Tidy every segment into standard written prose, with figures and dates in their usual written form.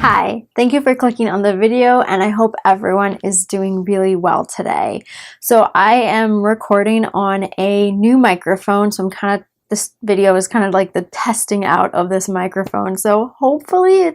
Hi, thank you for clicking on the video, and I hope everyone is doing really well today. So I am recording on a new microphone, so this video is kind of like the testing out of this microphone. So hopefully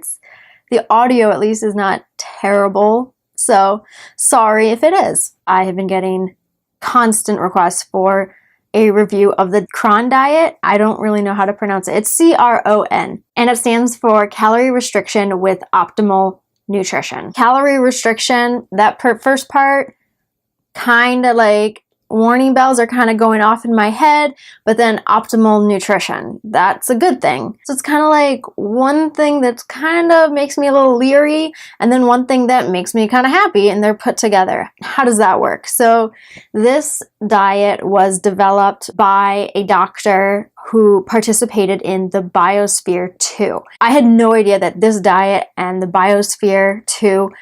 the audio at least is not terrible. So sorry if it is. I have been getting constant requests for a review of the CRON diet. I don't really know how to pronounce it. It's CRON, and it stands for calorie restriction with optimal nutrition. Calorie restriction, that first part, kind of like warning bells are kind of going off in my head, but then optimal nutrition, that's a good thing. So it's kind of like one thing that's kind of makes me a little leery, and then one thing that makes me kind of happy, and they're put together. How does that work? So this diet was developed by a doctor who participated in the Biosphere 2. I had no idea that this diet and the Biosphere 2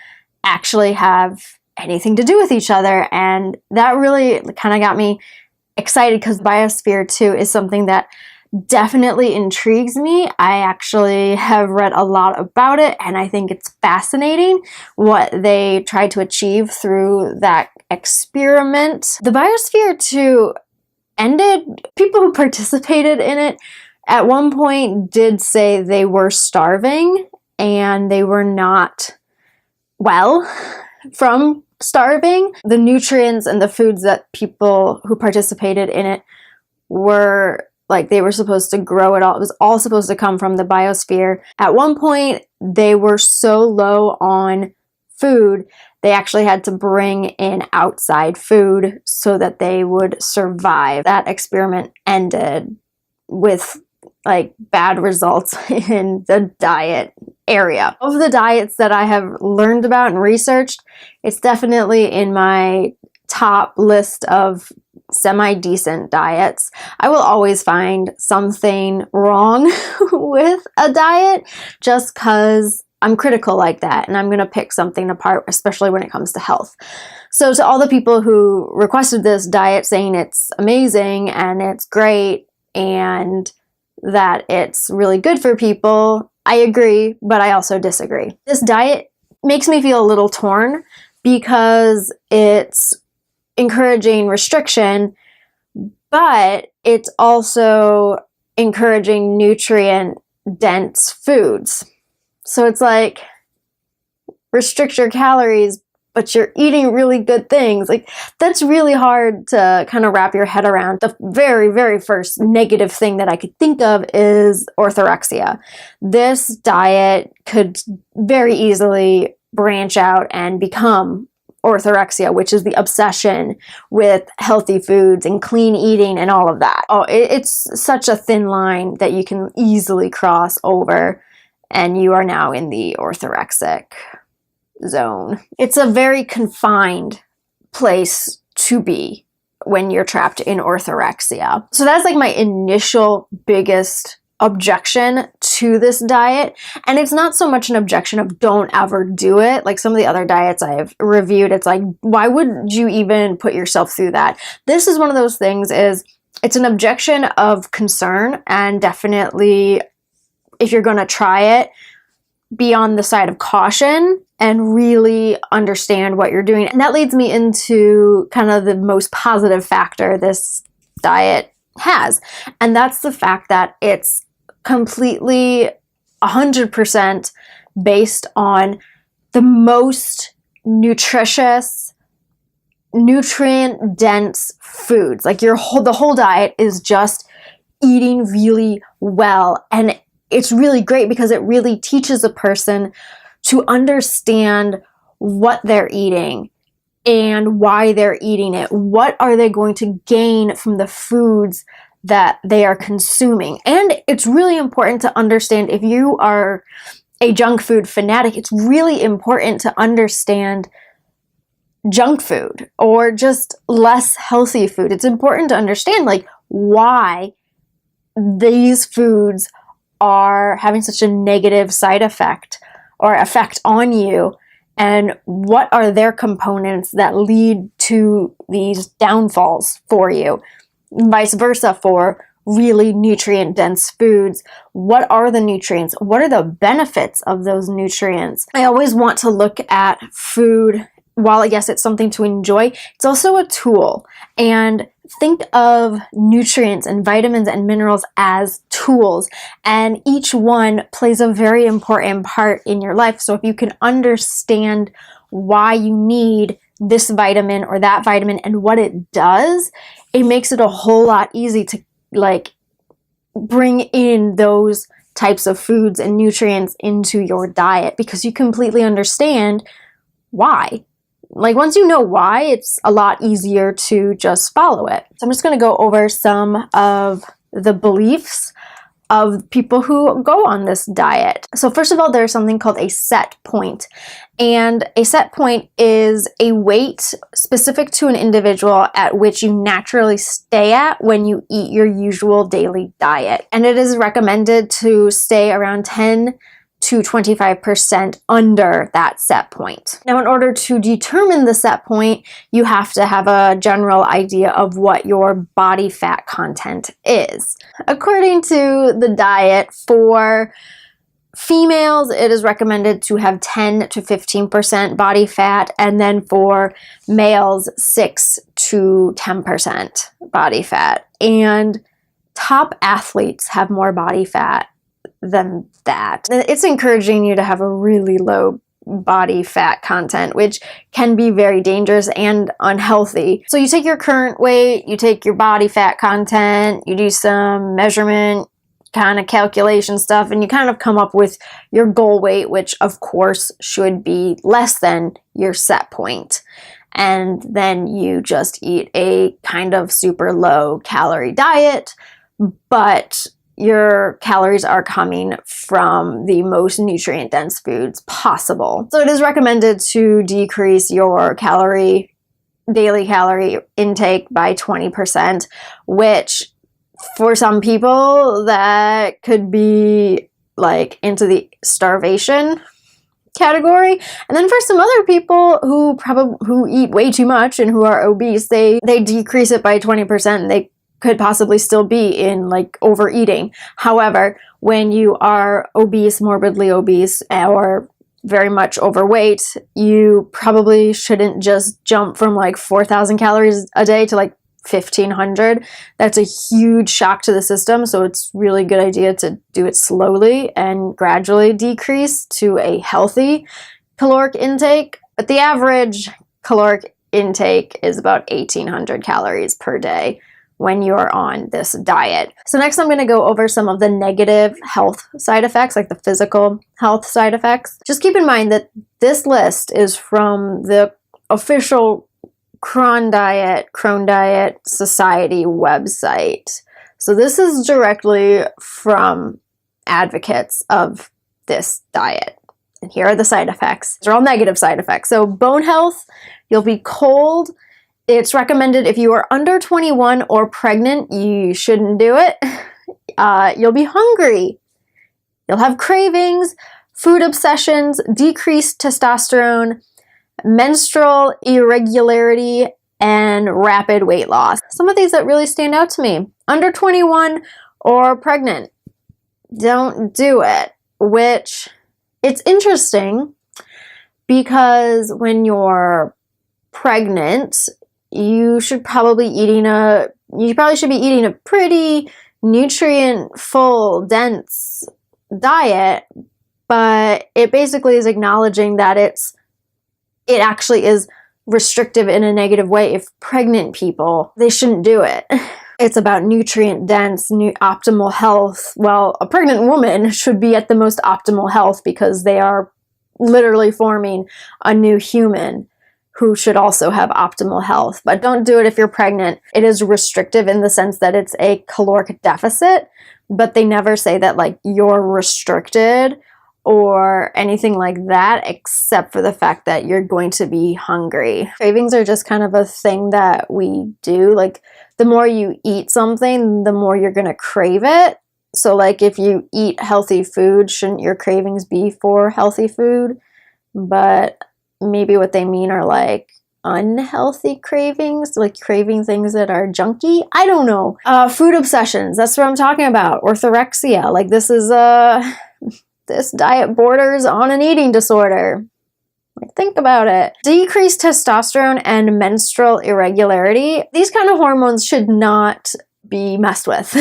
actually have anything to do with each other, and that really kind of got me excited because Biosphere 2 is something that definitely intrigues me. I actually have read a lot about it, and I think it's fascinating what they tried to achieve through that experiment. The Biosphere 2 ended. People who participated in it at one point did say they were starving and they were not well from starving. The nutrients and the foods that people who participated in it were like, they were supposed to grow it all. It was all supposed to come from the biosphere. At one point, they were so low on food, they actually had to bring in outside food so that they would survive. That experiment ended with like bad results in the diet area. Of the diets that I have learned about and researched, it's definitely in my top list of semi-decent diets. I will always find something wrong with a diet just because I'm critical like that, and I'm going to pick something apart, especially when it comes to health. So to all the people who requested this diet saying it's amazing and it's great and that it's really good for people, I agree, but I also disagree. This diet makes me feel a little torn because it's encouraging restriction, but it's also encouraging nutrient-dense foods. So it's like, restrict your calories, but you're eating really good things. Like, that's really hard to kind of wrap your head around. The very, very first negative thing that I could think of is orthorexia. This diet could very easily branch out and become orthorexia, which is the obsession with healthy foods and clean eating and all of that. Oh, it's such a thin line that you can easily cross over, and you are now in the orthorexic zone. It's a very confined place to be when you're trapped in orthorexia. So that's like my initial biggest objection to this diet. And it's not so much an objection of don't ever do it. Like some of the other diets I've reviewed, it's like, why would you even put yourself through that? This is one of those things, is it's an objection of concern, and definitely if you're going to try it, be on the side of caution and really understand what you're doing. And that leads me into kind of the most positive factor this diet has. And that's the fact that it's completely 100% based on the most nutritious, nutrient-dense foods. Like the whole diet is just eating really well. And it's really great because it really teaches a person to understand what they're eating and why they're eating it. What are they going to gain from the foods that they are consuming? And it's really important to understand, if you are a junk food fanatic, it's really important to understand junk food or just less healthy food. It's important to understand like why these foods are having such a negative side effect or effect on you, and what are their components that lead to these downfalls for you. Vice versa for really nutrient dense foods. What are the nutrients? What are the benefits of those nutrients? I always want to look at food, while yes, it's something to enjoy, it's also a tool. And think of nutrients and vitamins and minerals as tools, and each one plays a very important part in your life. So if you can understand why you need this vitamin or that vitamin and what it does, it makes it a whole lot easy to like bring in those types of foods and nutrients into your diet, because you completely understand why. Like once you know why, it's a lot easier to just follow it. So I'm just going to go over some of the beliefs of people who go on this diet. So first of all, there's something called a set point. And a set point is a weight specific to an individual at which you naturally stay at when you eat your usual daily diet. And it is recommended to stay around 10 to 25% under that set point. Now, in order to determine the set point, you have to have a general idea of what your body fat content is. According to the diet, for females, it is recommended to have 10 to 15% body fat, and then for males, 6 to 10% body fat. And top athletes have more body fat than that. It's encouraging you to have a really low body fat content, which can be very dangerous and unhealthy. So you take your current weight, you take your body fat content, you do some measurement kind of calculation stuff, and you kind of come up with your goal weight, which of course should be less than your set point. And then you just eat a kind of super low calorie diet, but your calories are coming from the most nutrient dense foods possible. So it is recommended to decrease your daily calorie intake by 20%, which for some people that could be like into the starvation category. And then for some other people who eat way too much and who are obese, they decrease it by 20%, and they could possibly still be in like overeating. However, when you are obese, morbidly obese, or very much overweight, you probably shouldn't just jump from like 4,000 calories a day to like 1,500. That's a huge shock to the system. So it's really a good idea to do it slowly and gradually decrease to a healthy caloric intake. But the average caloric intake is about 1,800 calories per day when you're on this diet. So next I'm going to go over some of the negative health side effects, like the physical health side effects. Just keep in mind that this list is from the official CRON Diet Society website. So this is directly from advocates of this diet. And here are the side effects. They're all negative side effects. So bone health, you'll be cold. It's recommended if you are under 21 or pregnant, you shouldn't do it. You'll be hungry. You'll have cravings, food obsessions, decreased testosterone, menstrual irregularity, and rapid weight loss. Some of these that really stand out to me. Under 21 or pregnant, don't do it. Which, it's interesting because when you're pregnant, you probably should be eating a pretty nutrient full, dense diet, but it basically is acknowledging that it actually is restrictive in a negative way. If pregnant people, they shouldn't do it. It's about nutrient dense, optimal health. Well, a pregnant woman should be at the most optimal health because they are literally forming a new human who should also have optimal health. But don't do it if you're pregnant. It is restrictive in the sense that it's a caloric deficit, but they never say that like you're restricted or anything like that, except for the fact that you're going to be hungry. Cravings are just kind of a thing that we do. Like the more you eat something, the more you're gonna crave it. So like if you eat healthy food, shouldn't your cravings be for healthy food? But maybe what they mean are like unhealthy cravings, like craving things that are junky. I don't know. Food obsessions, that's what I'm talking about. Orthorexia, like this is this diet borders on an eating disorder. Like, think about it. Decreased testosterone and menstrual irregularity. These kind of hormones should not be messed with.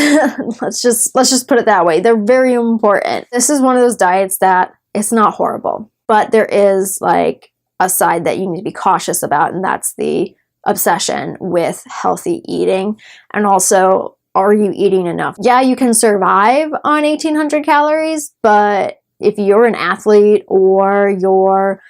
let's just put it that way. They're very important. This is one of those diets that it's not horrible, but there is like a side that you need to be cautious about, and that's the obsession with healthy eating. And also, are you eating enough? Yeah, you can survive on 1,800 calories, but if you're an athlete or you're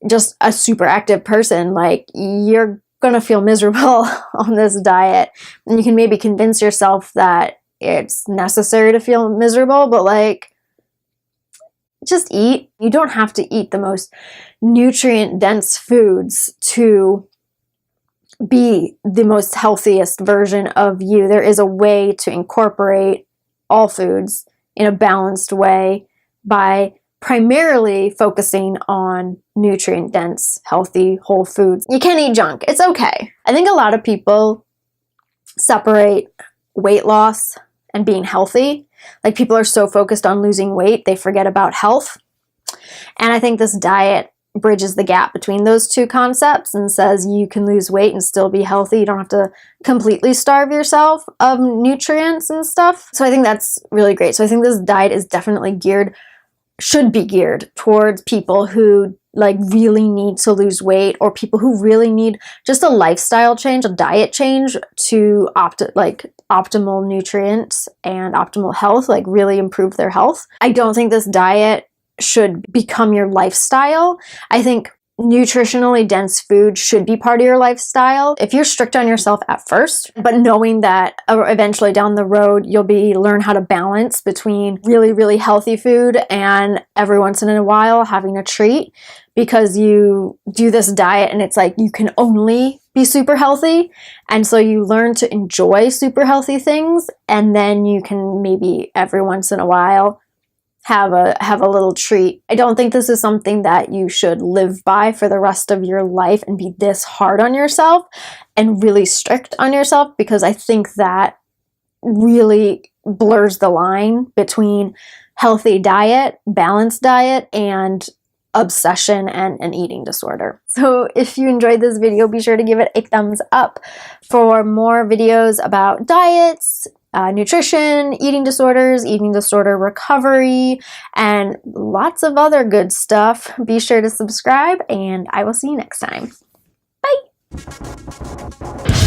just a super active person, like, you're gonna feel miserable on this diet. And you can maybe convince yourself that it's necessary to feel miserable, but like, just eat. You don't have to eat the most nutrient dense foods to be the most healthiest version of you. There is a way to incorporate all foods in a balanced way by primarily focusing on nutrient dense, healthy, whole foods. You can't eat junk. It's okay. I think a lot of people separate weight loss and being healthy. Like, people are so focused on losing weight, they forget about health. And I think this diet bridges the gap between those two concepts and says you can lose weight and still be healthy. You don't have to completely starve yourself of nutrients and stuff. So I think that's really great. So I think this diet is definitely should be geared towards people who like really need to lose weight, or people who really need just a lifestyle change, a diet change to optimal nutrients and optimal health, like really improve their health. I don't think this diet should become your lifestyle. I think nutritionally dense food should be part of your lifestyle. If you're strict on yourself at first, but knowing that eventually down the road you'll learn how to balance between really, really healthy food and every once in a while having a treat, because you do this diet and it's like you can only be super healthy, and so you learn to enjoy super healthy things, and then you can maybe every once in a while have a little treat. I don't think this is something that you should live by for the rest of your life and be this hard on yourself and really strict on yourself, because I think that really blurs the line between healthy diet, balanced diet, and obsession and an eating disorder. So if you enjoyed this video, be sure to give it a thumbs up. For more videos about diets, nutrition, eating disorders, eating disorder recovery, and lots of other good stuff, be sure to subscribe, and I will see you next time. Bye!